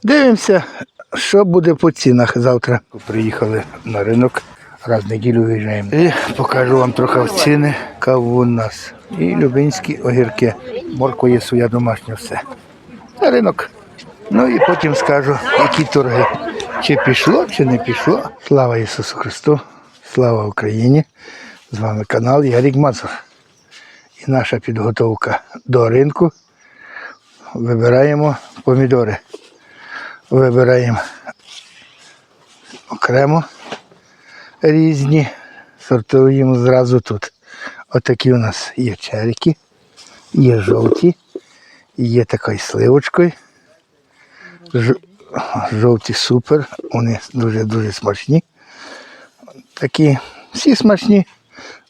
Дивимося, що буде по цінах завтра. Приїхали на ринок, раз в неділю виїжджаємо. І покажу вам трохи ціни, каву у нас. І любинські огірки. Морква є своя домашня, все. Це ринок. Ну і потім скажу, які торги. Чи пішло, чи не пішло. Слава Ісусу Христу, слава Україні. З вами канал Ярик Мазур. І наша підготовка до ринку. Вибираємо помідори. Вибираємо окремо різні, сортуємо зразу тут. Отакі у нас є черіки, є жовті, є такою сливочкою. Жовті супер, вони дуже-дуже смачні. Такі всі смачні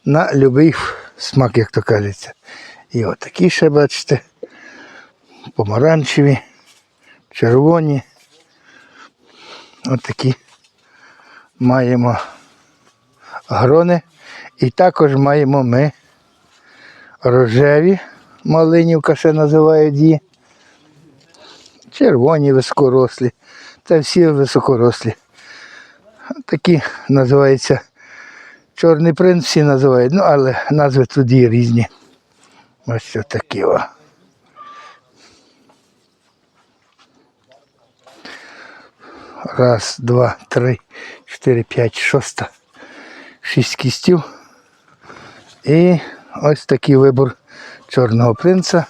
на будь-який смак, як то кажеться. І отакі ще, бачите, помаранчеві, червоні. Отакі маємо грони. І також маємо ми рожеві, малинівка ще називають її. Червоні високорослі. Це всі високорослі. Такі називаються чорний принц, всі називають. Ну, але назви тут є різні. Ось такі о. Раз, два, три, чотири, п'ять, шоста. 6 кістів. І ось такий вибір чорного принца.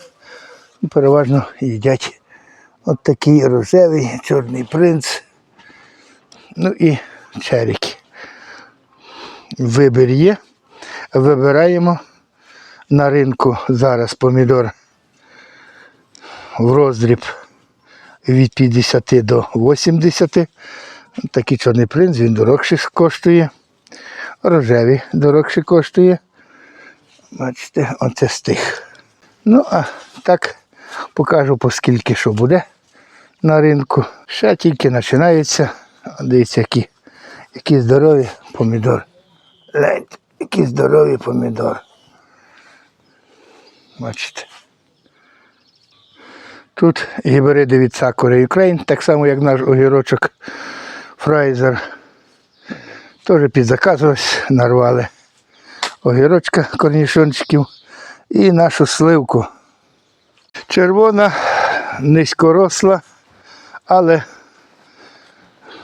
Переважно їдять от такий рожевий чорний принц. Ну і черіки. Вибір є. Вибираємо на ринку зараз помідор в роздріб від 50 до 80. Такий чорний принц, він дорогше коштує. Рожевий дорогше коштує. Бачите, оце з тих. Ну, а так покажу, по скільки що буде на ринку. Ще тільки починається. Дивіться, які здорові помідори. Гляньте, які здорові помідори. Бачите. Тут гібриди від Sakura Ukraine, так само як наш огірочок Фрайзер. Теж підзаказувалось, нарвали огірочка корнішончиків і нашу сливку. Червона, низькоросла, але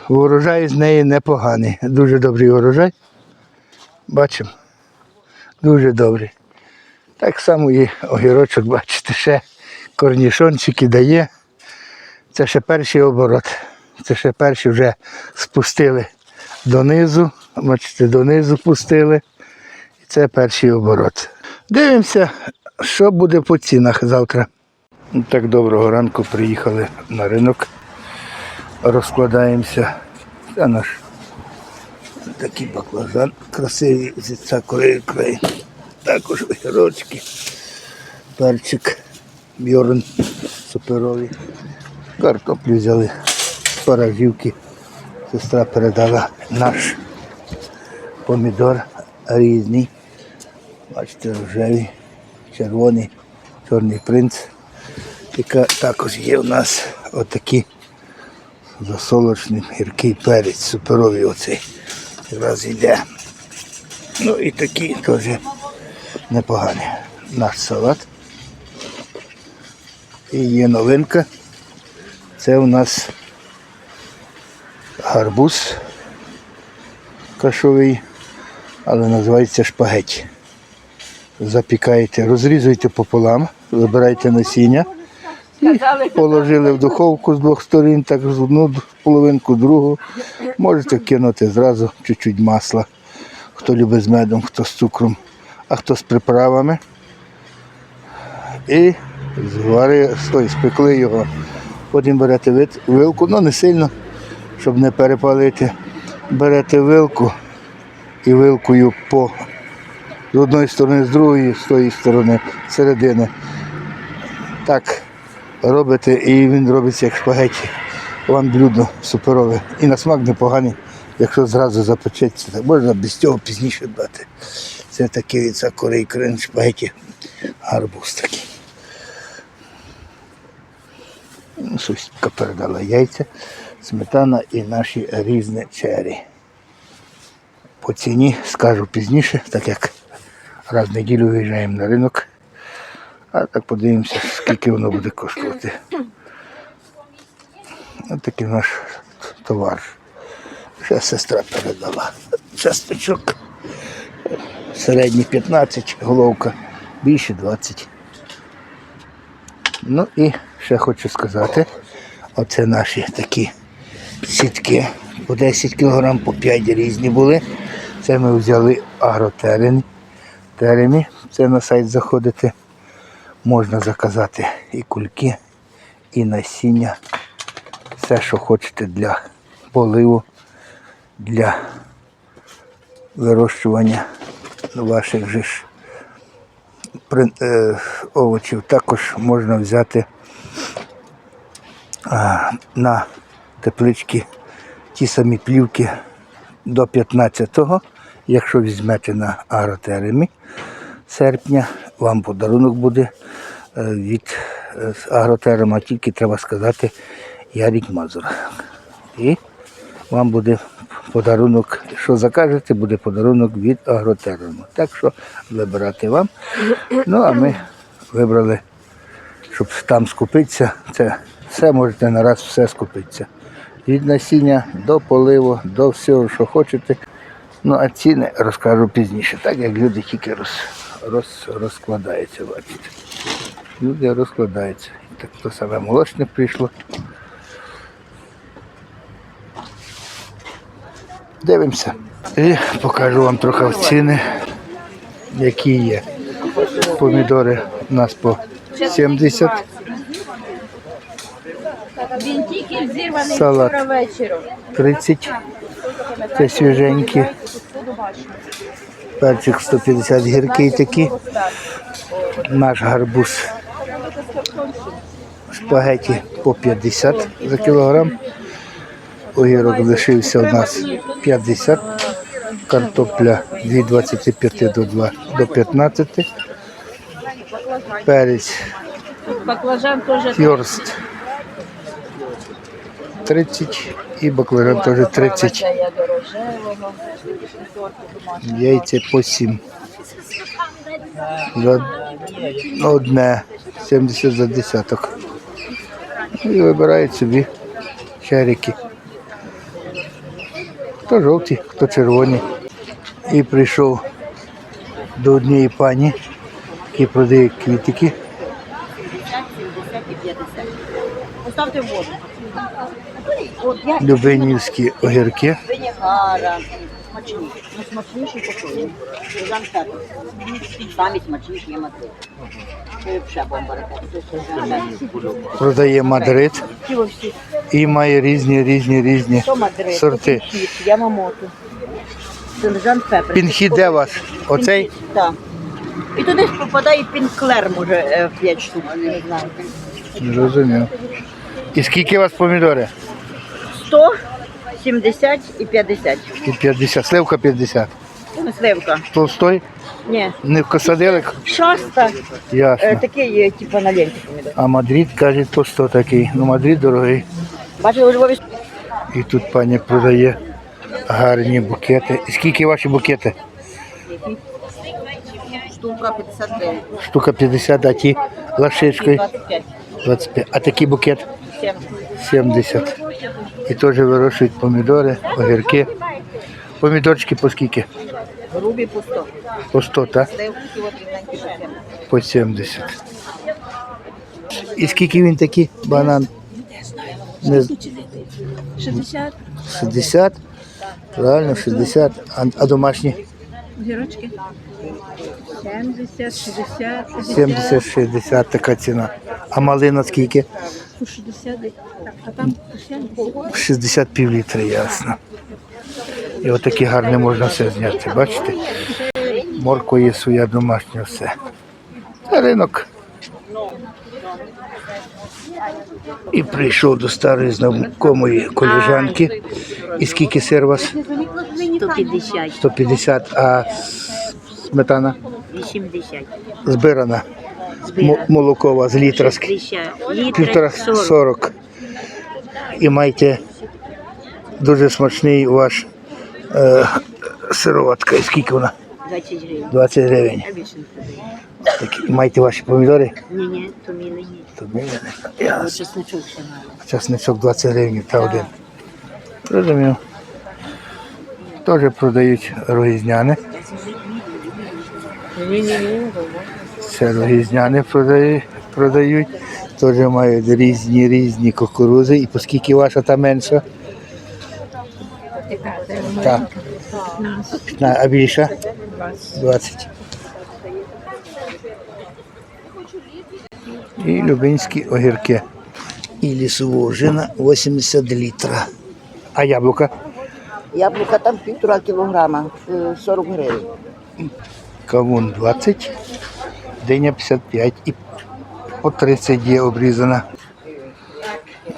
урожай з неї непоганий. Дуже добрий урожай. Бачимо, дуже добрий. Так само і огірочок, бачите, ще корнішончики дає. Це ще перший оборот. Це ще перші вже спустили донизу. Бачите, донизу пустили. І це перший оборот. Дивимося, що буде по цінах завтра. Так, доброго ранку, приїхали на ринок. Розкладаємося. Це наш такий баклажан красивий від Sakura Ukraine. Також огірочки, перчик, бьорн суперовий. Картоплю взяли, паражівки. Сестра передала наш помідор різний. Бачите, рожевий, червоний, чорний принц. Також є у нас отакий засолочний гіркий перець, суперовий оцей. Якраз йде. Ну і такі теж непогані. Наш салат. І є новинка. Це у нас гарбуз кашовий, але називається шпагетті. Запікаєте, розрізуєте пополам, вибираєте насіння і положили в духовку з двох сторін, так з одну половинку, другу. Можете кинути зразу чуть-чуть масла. Хто любить з медом, хто з цукром, а хто з приправами. І спекли його. Потім берете вилку, ну не сильно, щоб не перепалити. Берете вилку і вилкою з одної сторони, з другої, з тої сторони, середини. Так робите, і він робиться як шпагетті. Вам блюдо суперове. І на смак непоганий, якщо зразу запечеться. Можна без цього пізніше дати. Це такий від Sakura Ukraine шпагетті. Гарбуз такий. Сусідка передала яйця, сметана і наші різні чері. По ціні скажу пізніше, так як раз в неділю виїжджаємо на ринок. А так подивимося, скільки воно буде коштувати. Ось такий наш товар. Ще сестра передала. Часточок. Середній 15, головка більше 20. Ну і ще хочу сказати, оце наші такі сітки. По 10 кг, по 5 різні були. Це ми взяли агротеремі. Це на сайт заходите. Можна заказати і кульки, і насіння. Все, що хочете для поливу, для вирощування ваших же ж овочів. Також можна взяти на теплички ті самі плівки до 15-го. Якщо візьмете на агротеремі серпня, вам подарунок буде від агротерема, тільки треба сказати Ярік Мазур. І вам буде подарунок, що закажете, буде подарунок від агротерему. Так що вибирати вам. Ну, а ми вибрали, щоб там скупитися. Це все можете нараз все скупитися. Від насіння до поливу, до всього, що хочете. Ну, а ціни розкажу пізніше, так як люди тільки розкладаються, бачите. Люди розкладаються. Так то саме молочне прийшло. Дивимося. І покажу вам трохи ціни, які є. Помідори у нас по 70. Він тільки зірваний Салат. вчора вечором. 30. Це свіженькі. Перчик 150 гіркий такий. Наш гарбуз. Спагеті по 50 за кілограм. Огірок лишився у нас 50. Картопля від 25 до 15. Перець Баклажан теж фьорст 30 і баклажан теж 30. Яйця по 7. За одне 70 за десяток. І вибирають собі чарики. Хто жовті, хто червоні. І прийшов до однієї пані, яка продає квітики. 70 і 50. Поставте воду. Любенівські огірки. Винігара. Смачні. Ну, смачніші покої. Жан Пепер. Самі смачніші є Мадрид. Це взагалі бомба ракета. Продає Мадрид і має різні Що Мадрид? сорти. Пінхіт, Ямамото. Це Жан Пепер. Пінхід де у вас? Оцей? Так. І туди ж попадає пінклер, може, 5 штук. Не знаю. Зрозумів. І скільки у вас помідори? 100, 70 і 50. І 50. Сливка 50. Це сливка. Толстой? Ні. Не вкасадили? Шаста. Ясно. Такий, типу, на ленті помідор. А Мадрид, каже, по 100 такий. Ну, Мадрид дорогий. Бачили, у Львові І тут пані продає гарні букети. І скільки ваші букети? штука 50 гривень. Штука 50, а ті лашичкою 25. 25. А такий букет 70. 70. І теж вирощують помідори, огірки. Помідорчики по скільки? Грубі по 100. По 100, так? Сливки от рівненькі по 70. По 70. І скільки він такий банан? Не знаю. 60. 60? Правильно, 60. А домашні? Огірочки. 70, 60, 70-60 така ціна. А малина скільки? 60. А там 70. 60 пів-літри, ясно. І отакі гарні можна все зняти, бачите? Морква є своя домашня, все. Це ринок. І прийшов до старої знайомої колежанки. І скільки сир у вас? 150. 150, а сметана 80. збирана. Молоко у вас літра. Півтора 40. І маєте дуже смачний ваш сироватка. І скільки вона? 20 гривень. 20 гривень. Я більше не продаю. Так, і маєте ваші помідори? Ні, то мені. Тобі Чесничок ще мало. часничок 20 гривень та один. Розумію. Теж продають рогізняни. Це рогізняни продають. Теж мають різні кукурузи. І оскільки ваша та менша? Так. А більша? 20. І любинські огірки. І лісова ожина 80 літра. А яблука? Яблука там 1,5 кілограма, 40 гривень. Кавун 20, диня 55 і по 30 є обрізана.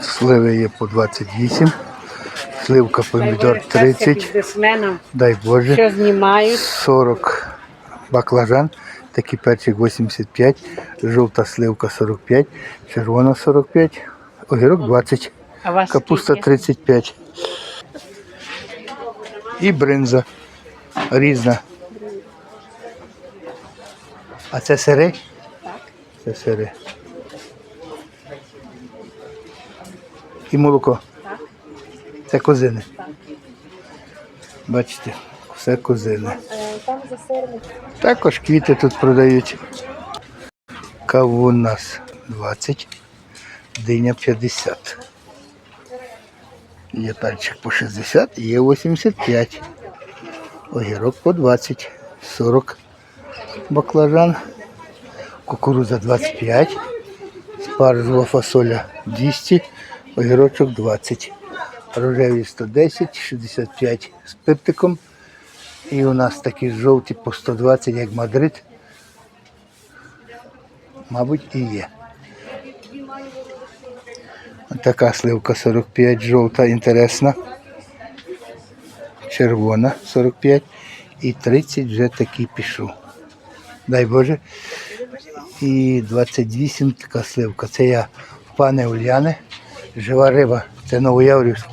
Сливи є по 28, сливка помідор 30, дай Боже, Що знімають? 40 баклажан, такий перчик 85, жовта сливка 45, червона 45, огірок 20, А у вас капуста скільки? 35 і бринза різна. А це сири? Так. Це сири. І молоко? Так. Це козини? Так. Бачите, все козини. Там за сиром. Також квіти тут продають. Кавун у нас 20, диня 50. Є перчик по 60, є 85. Огірок по 20, 40 баклажан, кукурудза 25, спаржева фасоля 200, огірочок 20, рожеві 110, 65 з пиптиком. І у нас такі жовті по 120, як Мадрид. Мабуть, і є. Така сливка 45, жовта, інтересна. Червона 45 і 30 вже такий пішов. Дай Боже. І 28 така сливка. Це я в пане Ульяни. Жива риба. Це Новояврівськ.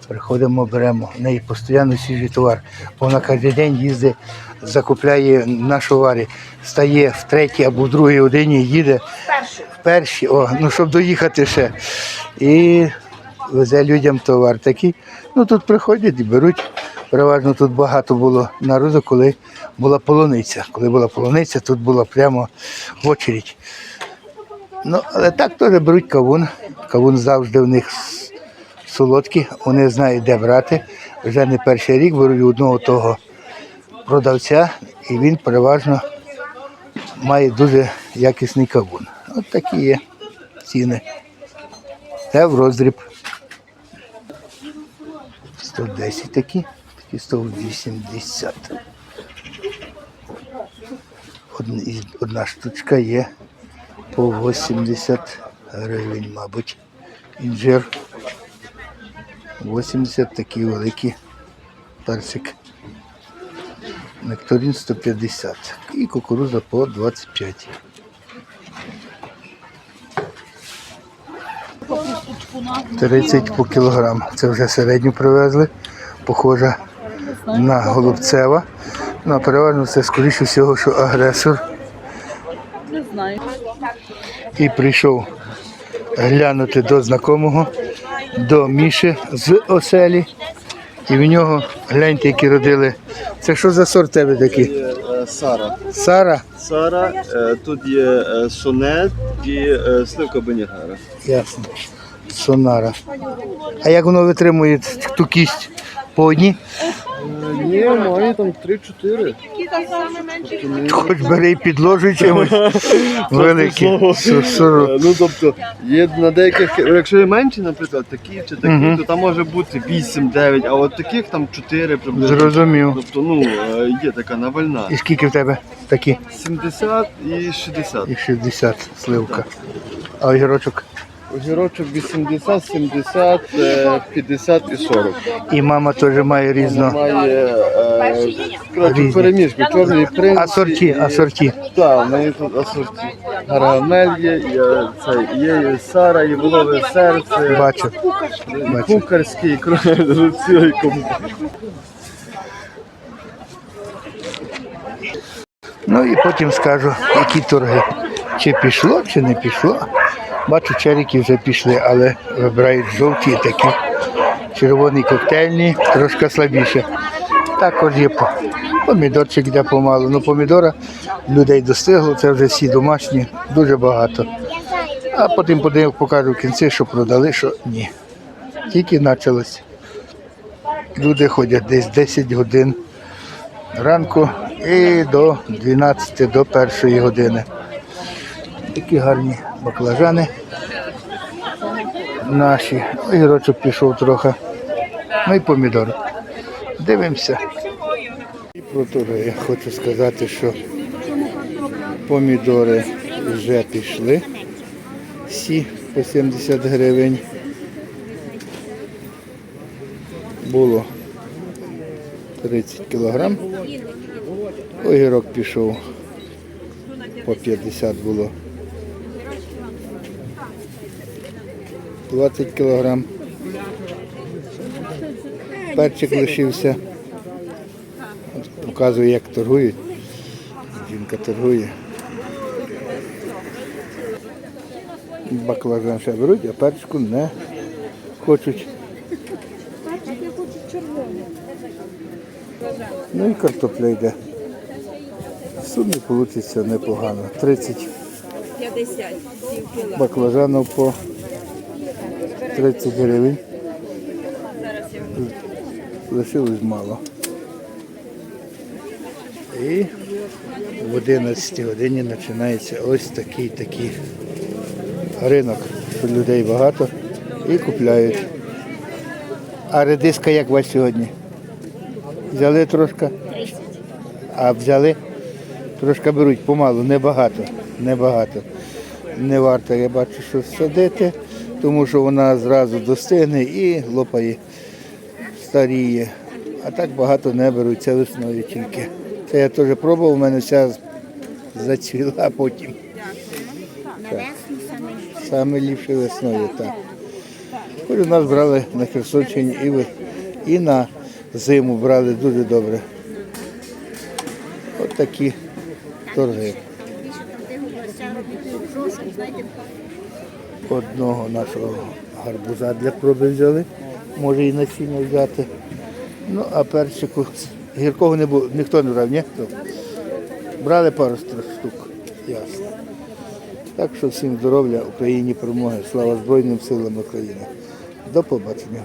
Приходимо, беремо. В неї постійно свіжий товар. Бо вона кожен день їздить, закупляє на шоварі. Стає в третій або в другій годині, їде в першій, щоб доїхати ще. І везе людям товар такий. Ну тут приходять і беруть. Переважно тут багато було народу, коли була полуниця. Коли була полуниця, тут була прямо в очередь. Ну, але так теж беруть кавун. Кавун завжди в них солодкий, вони знають, де брати. Вже не перший рік беруть одного того продавця, і він переважно має дуже якісний кавун. От такі є ціни. Це в роздріб. 110 такі. 180. Одна штучка є по 80 гривень, мабуть. Інжир 80, такий великий персик. Нектарин 150 і кукурудза по 25. $30 по кілограм. Це вже середню привезли. Похожа на голубцева. Ну, а переважно це, скоріше всього, що агресор. Не знаю. І прийшов глянути до знайомого, до Міші з оселі. І в нього, гляньте, які родили. Це що за сорт тебе такий? Сара. Сара? Сара, тут є сонет і сливка Бенігара. Ясно. Сонара. А як воно витримує ту кість? По одній? Ні, має там 3-4. Хоч бери і підложуй чимось великі. Ну, тобто, є на деяких, якщо є менші, наприклад, такі чи такі, то там може бути 8-9, а от таких там 4 приблизно. Зрозумів. Тобто, ну, є така навальна. І скільки в тебе такі? 70 і 60. І 60 сливка. А огірочок? Огірочок 80, 70, 50 і 40. І мама теж має різно. Має Різні. переміжку, чорний принц. Асорті. Так, в неї тут асорті. Гарамель є Сара, і волове серце, Бачу. кукарський, цілий комплект. Ну і потім скажу, які торги. Чи пішло, чи не пішло. Бачу, черіки вже пішли, але вибирають жовті такі. Червоний коктейльні, трошки слабіше. Також є помідорчик йде помалу. Ну, помідора людей достигло, це вже всі домашні, дуже багато. А потім покажу в кінці, що продали, що ні. Тільки почалось. Люди ходять десь 10 годин ранку і до 12, до 1 години. Такі гарні баклажани наші. Огірочок пішов трохи. Ну і помідори. Дивимося. І про торги я хочу сказати, що помідори вже пішли. Всі по 70 гривень. Було 30 кілограм. Огірок пішов по 50 було. 20 кілограм. Перчик лишився. От показую, як торгують. Жінка торгує. Баклажан ще беруть, а перчику не хочуть. Ну і картопля йде. В сумі вийде непогано. 30 баклажанів по 30 гривень. Лишилось мало. І в 11 годині починається ось такий ринок. Тут людей багато і купляють. А редиска як у вас сьогодні? Взяли трошки? 30. А взяли? Трошки беруть помалу, небагато. Не варто, я бачу, що садити, тому що вона зразу достигне і лопає, старіє. А так багато не беруть, це весною тільки. Це я теж пробував, у мене вся зацвіла потім. Так. Саме ліпше весною, так. Хоч у нас брали на Херсонщині і на зиму брали дуже добре. От такі торги. Одного нашого гарбуза для проби взяли, може і насіння взяти. Ну, а перчику гіркого не було, ніхто не брав, ні? Брали пару штук, ясно. Так що всім здоров'я, Україні перемоги, слава Збройним силам України. До побачення.